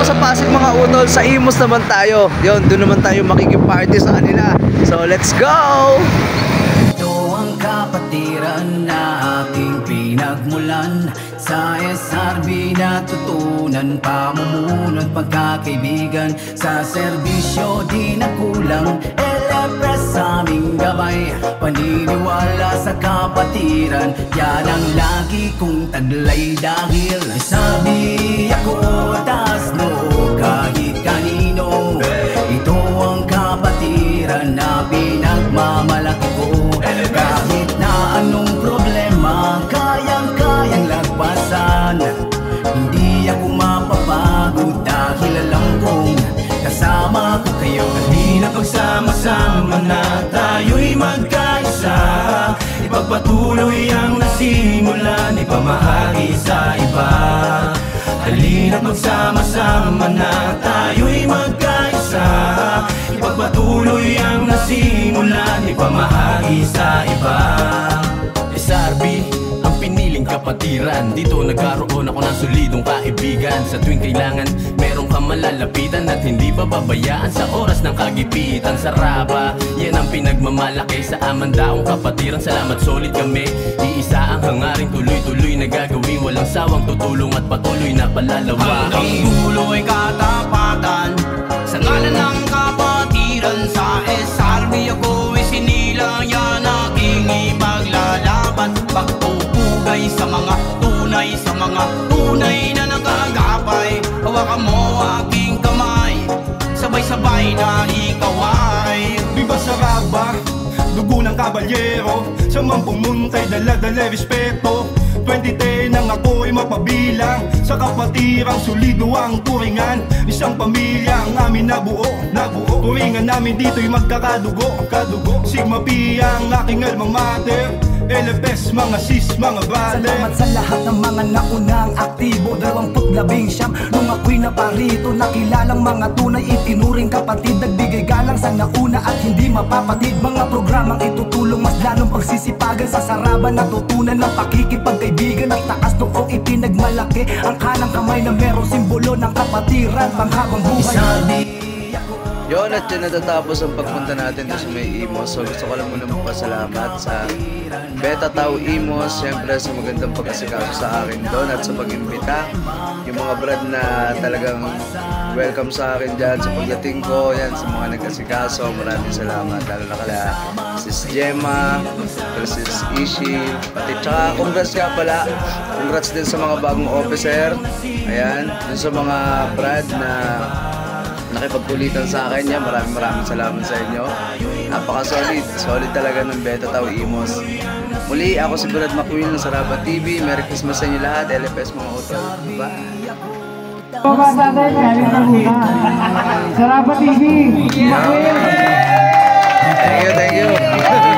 sa Pasig mga utol, sa Imus naman tayo. Yun, doon naman tayo makikiparte sa kanila. So let's go! Ito ang kapatiran na aking pinagmulan. Sa SRB natutunan, pamumuno at pagkakaibigan. Sa serbisyo di nakulang, LFS sa aming gabay. Paniniwala sa kapatiran, yan ang lagi kong taglay. Dahil sabi ako taas no kahit kanino. Ito ang kapatiran na pinagmamalaki ko. Kahit na anong problema, kayang-kayang lagpasan. Hindi ako mapapagod dahil alam kong kasama ko kayo. Kanina pagsama-sama na tayo'y magkaisa. Ipagpatuloy ang nasimulan, ipamahagi sa iba. Halina't magsama-sama na tayo'y magkaisa. Ipagpatuloy ang nasimulan, ipamahagi sa iba. SRB, ang piniling kapatiran. Dito nagkaroon ako ng solidong kaibigan. Sa tuwing kailangan, meron kang malalapitan at hindi pababayaan sa oras ng kagipitan. Saraba, yan ang pinagmamalaki sa amandaong kapatiran. Salamat, solid kami. Iisa ang hangaring tuloy-tuloy na gagawin. Walang sawang tutulong at patuloy na palalawa. Hanggang dulo ay katapatan sa ngalan ng kapatiran. Sa SRB ako isinila, yan aking ipaglalaban. Pagpupugay sa mga tunay na nagagapay. Hawakan mo aking kamay, sabay-sabay na ikaw ay Viva Saraba, dugo ng kabalyero. Sa mga pumuntay, dala-dala respeto. 2010 nang ako'y mapabilang. Sa kapatirang solido ang turingan. Isang pamilya ang amin nabuo. Turingan namin dito'y magkakadugo. Sigma Pi ang aking alma mater. LFS, mga sis, mga brother. Salamat sa lahat ng mga naunang aktibo. 2019 nung ako'y naparito. Nakilalang mga tunay, itinuring kapatid. Nagbigay galang sa nauna at hindi mapapatid. Mga programang itutulong, mas lalong pagsisipagan. Sa saraban natutunan ng pakikipagkaibigan. At taas noong ipinagmalaki ang kanang kamay na merong simbolo ng kapatiran. Panghabang buhay. Yun, at yun natatapos ang pagpunta natin doon sa may Imus. So gusto ko lang muna magpasalamat sa Beta Tau Imus, syempre sa magandang pag-asikaso sa akin doon at sa pag-imbita. Yung mga brad na talagang welcome sa akin dyan sa pagdating ko, yan sa mga nag-asikaso, maraming salamat. Lalo na kala Sis Gemma, Sis Ishi, pati tsaka congrats nga pala. Congrats din sa mga bagong officer. Ayan, dun sa mga brad na nakipagkulitan sa akin yan, maraming salamat sa inyo. Napaka-solid talaga ng Beta Tau Imus. Muli, ako si Brad McQueen ng Saraba TV. Merry Christmas sa inyo lahat. LFS mga utol. Bye! Saraba TV! Thank you!